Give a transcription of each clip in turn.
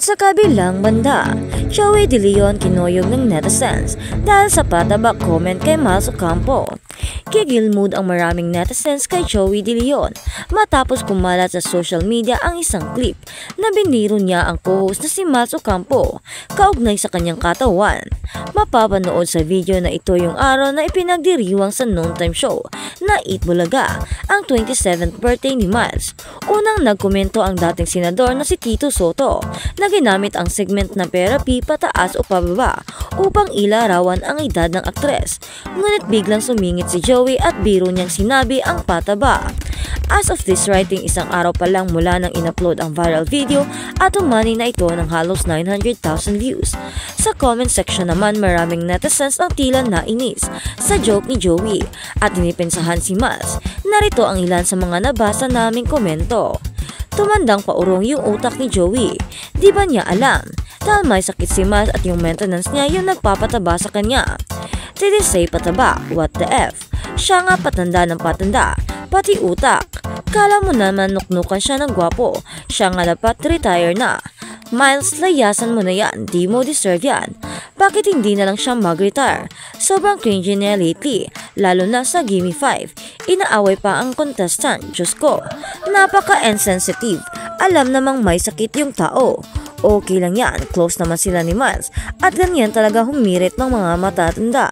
Sa kabilang banda, Joey De Leon kinoyog ng netizens dahil sa pataba comment kay Miles Ocampo. Gigil mood ang maraming netizens kay Joey De Leon matapos kumalat sa social media ang isang clip na biniro niya ang co-host na si Miles Ocampo kaugnay sa kanyang katawan. Mapapanood sa video na ito yung araw na ipinagdiriwang sa noontime show na Eat Bulaga ang 27th birthday ni Miles. Unang nagkomento ang dating senador na si Tito Soto na ginamit ang segment na therapy pataas o pababa upang ilarawan ang edad ng aktres. Ngunit biglang sumingit si Joey at biro niyang sinabi ang pataba. As of this writing, isang araw pa lang mula nang in-upload ang viral video at umani na ito ng halos 900,000 views. Sa comment section naman, maraming netizens ang tila nainis sa joke ni Joey at dinipensahan si Miles. Narito ang ilan sa mga nabasa naming komento. Tumandang paurong yung utak ni Joey. Di ba niya alam? Dahil may sakit si Miles at yung maintenance niya yung nagpapataba sa kanya. Did he say pataba? What the F? Siya nga patanda ng patanda. Pati utak. Kala mo naman nuknukan siya ng gwapo. Siya nga dapat retire na. Miles, layasan mo na yan. Di mo deserve yan. Bakit hindi na lang siya mag-retire? Sobrang cringy niya lately. Lalo na sa Gimme 5. Inaaway pa ang contestant. Diyos ko. Napaka-insensitive. Alam namang may sakit yung tao. Okay lang yan, close naman sila ni Miles at ganyan talaga humirit ng mga matatanda.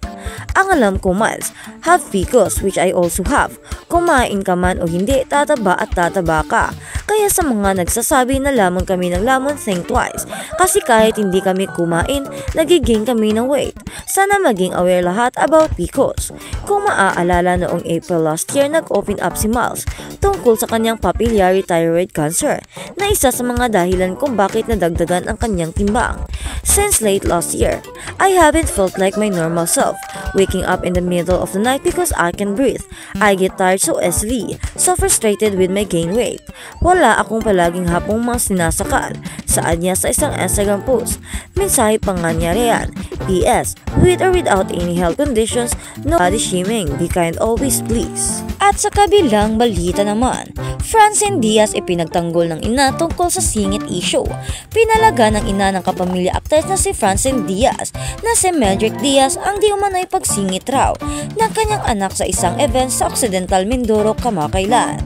Ang alam ko, Miles, have PCOS which I also have. Kumain ka man o hindi, tataba at tataba ka. Kaya sa mga nagsasabi na lamon kami ng lamon, think twice. Kasi kahit hindi kami kumain, nagiging kami ng weight. Sana maging aware lahat about PCOS. Kung maaalala noong April last year, nag-open up si Miles tungkol sa kanyang papillary thyroid cancer na isa sa mga dahilan kung bakit nadagdagan ang kanyang timbang. Since late last year, I haven't felt like my normal self, waking up in the middle of the night because I can breathe. I get tired so easily, so frustrated with my gain weight. Wala akong palaging hapong mga sinasakal, saad niya sa isang Instagram post. Mensahe pa nga niya riyan, PS, with or without any health conditions, no body shaming, be kind always please. At sa kabilang balita naman, Francine Diaz ipinagtanggol ng ina tungkol sa singit issue. Pinalaga ng ina ng kapamilya actress na si Francine Diaz na si Mildred Diaz ang di umano'y pagsingit raw ng kanyang anak sa isang event sa Occidental Mindoro kamakailan.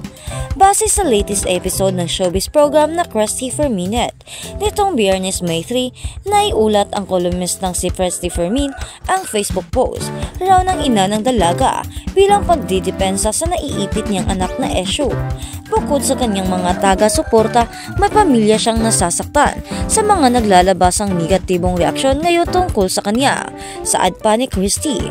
Base sa latest episode ng showbiz program na Krusty Ferminet, nitong Biyernes May 3, naiulat ang columnist ng si Krusty Fermin ang Facebook post raw ng ina ng dalaga bilang pagdidepensa sa naiipit niyang anak na issue. Bukod sa kanyang mga taga-suporta, may pamilya siyang nasasaktan sa mga naglalabasang negatibong reaksyon ngayon tungkol sa kanya, saad pa ni Krusty.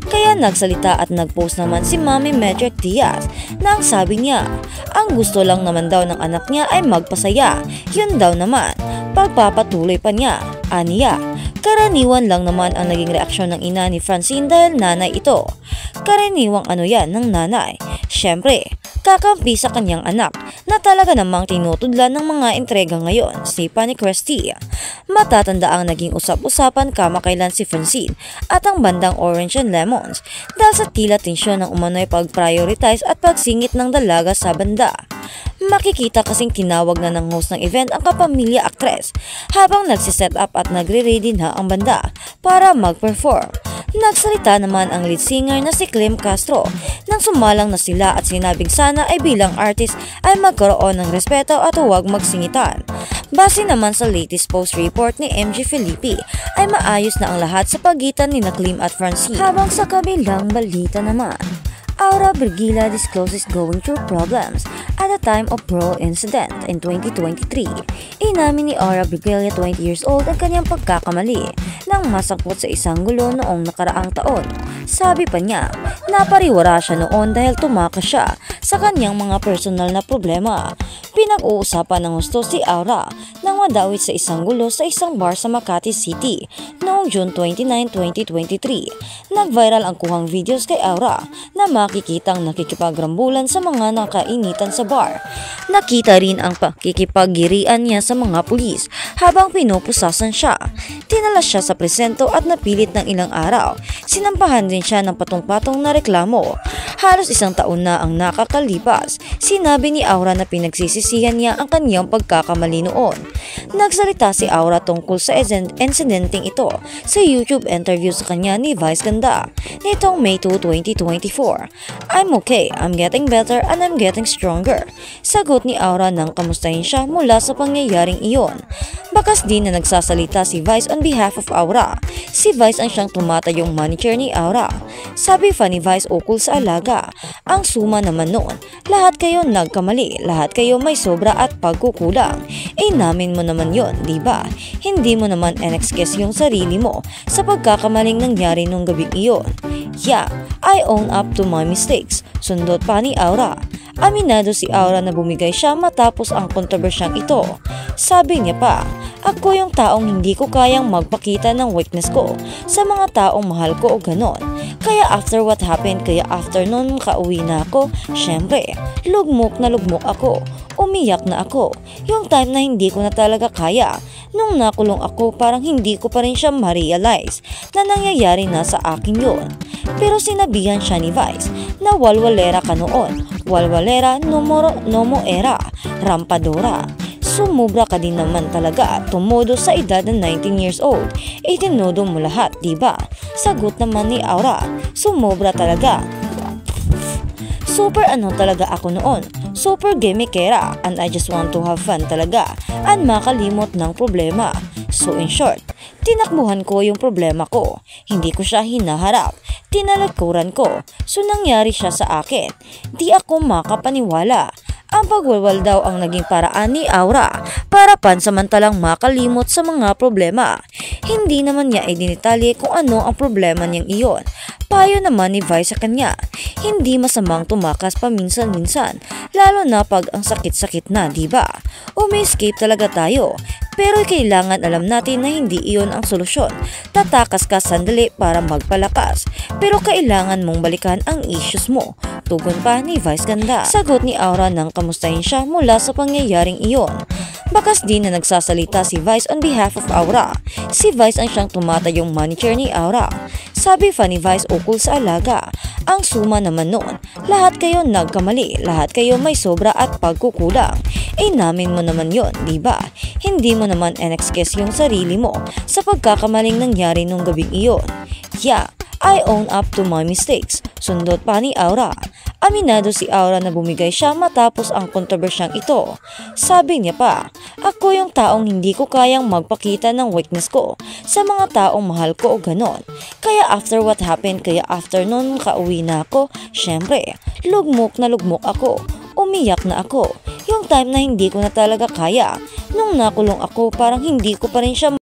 Kaya nagsalita at nagpost naman si Mami Medrick Diaz na ang sabi niya, ang gusto lang naman daw ng anak niya ay magpasaya. Yun daw naman, pagpapatuloy pa niya, aniya. Karaniwan lang naman ang naging reaksyon ng ina ni Francine dahil nanay ito. Karaniwang ano yan ng nanay. Siyempre, kakampi sa kanyang anak na talaga namang tinutudlan ng mga entrega ngayon, sipa ni Krusty. Matatanda ang naging usap-usapan kamakailan si Francine at ang bandang Orange and Lemons dahil sa tila tensyon ng umano'y pag-prioritize at pagsingit ng dalaga sa banda. Makikita kasing tinawag na ng host ng event ang kapamilya actress habang nagsiset up at nagre-ready na ang banda para mag-perform. Nagsalita naman ang lead singer na si Clem Castro nang sumalang na sila at sinabing sana ay bilang artist ay magkaroon ng respeto at huwag magsingitan. Base naman sa latest post report ni MG Felipe ay maayos na ang lahat sa pagitan ni Clem at Francine. Habang sa kabilang balita naman, Aura Brigila discloses going through problems at the time of brawl incident in 2023. Inamin ni Aura Brigila, 20 years old, ang kanyang pagkakamali nang masangkot sa isang gulo noong nakaraang taon. Sabi pa niya, napariwara siya noon dahil tumakas siya sa kanyang mga personal na problema. Pinag-uusapan ng husto si Aura nang madawit sa isang gulo sa isang bar sa Makati City noong June 29, 2023. Nag-viral ang kuhang videos kay Aura na makikitang nakikipagrambulan sa mga nakainitan sa bar. Nakita rin ang pakikipaggirian niya sa mga pulis habang pinupusasan siya. Tinala siya sa presento at napilit ng ilang araw. Sinampahan din siya ng patong-patong na reklamo. Halos 1 taon na ang nakakalipas. Sinabi ni Aura na pinagsisisihan niya ang kanyang pagkakamali noon. Nagsalita si Aura tungkol sa insidenteng ito sa YouTube interview sa kanya ni Vice Ganda nitong May 2, 2024. "I'm okay, I'm getting better and I'm getting stronger." Sagot ni Aura nang kamustahin siya mula sa pangyayaring iyon. Bakas din na nagsasalita si Vice on behalf of Aura. Si Vice ang siyang tumatayong manager ni Aura. Sabi pa ni Vice ukol sa alaga, ang suma naman noon, lahat kayo nagkamali, lahat kayo may sobra at pagkukulang. Namin mo naman yon, diba? Hindi mo naman in-excuse yung sarili mo sa pagkakamaling nangyari nung gabing iyon. "Yeah, I own up to my mistakes." Sundot pa ni Aura. Aminado si Aura na bumigay siya matapos ang kontrobersyang ito. Sabi niya pa, "Ako yung taong hindi ko kayang magpakita ng weakness ko sa mga taong mahal ko o ganon. Kaya after what happened, kaya after nun makauwi na ako, syempre, lugmok na lugmok ako. Umiyak na ako. Yung time na hindi ko na talaga kaya. Nung nakulong ako, parang hindi ko pa rin siya ma-realize na nangyayari na sa akin yun." Pero sinabihan siya ni Vice na walwalera ka noon. Walwalera nomo era, rampadora. Sumubra ka din naman talaga, tumodo sa edad na 19 years old. Itinodo mo lahat, diba? Sagot naman ni Aura, sumobra talaga. Super talaga ako noon. Super gimmickera and I just want to have fun talaga and makalimot ng problema. So in short, tinakbuhan ko yung problema ko. Hindi ko siya hinaharap. Tinalagkuran ko. So nangyari siya sa akin. Di ako makapaniwala. Ang pagwalwal daw ang naging paraan ni Aura para pansamantalang makalimot sa mga problema. Hindi naman niya idinitalye kung ano ang problema niyang iyon. Payo naman ni Vice sa kanya, hindi masamang tumakas paminsan-minsan, lalo na pag ang sakit-sakit na, diba? Umi-escape talaga tayo, pero kailangan alam natin na hindi iyon ang solusyon. Tatakas ka sandali para magpalakas, pero kailangan mong balikan ang issues mo. Tugon pa ni Vice Ganda. Sagot ni Aura nang kamustahin siya mula sa pangyayaring iyon. Bakas din na nagsasalita si Vice on behalf of Aura. Si Vice ang siyang tumatayong manager ni Aura. Sabi pa ni Vice ukol sa alaga, ang suma naman noon, lahat kayo nagkamali, lahat kayo may sobra at pagkukulang. Namin mo naman yon, diba? Hindi mo naman in-excuse yung sarili mo sa pagkakamaling nangyari nung gabing iyon. "Yeah, I own up to my mistakes." Sundot pa ni Aura. Aminado si Aura na bumigay siya matapos ang kontrobersyang ito. Sabi niya pa, "Ako yung taong hindi ko kayang magpakita ng weakness ko sa mga taong mahal ko o ganon. Kaya after what happened, kaya after nun makauwi na ako, syempre, lugmok na lugmok ako. Umiyak na ako. Yung time na hindi ko na talaga kaya. Nung nakulong ako, parang hindi ko pa rin siya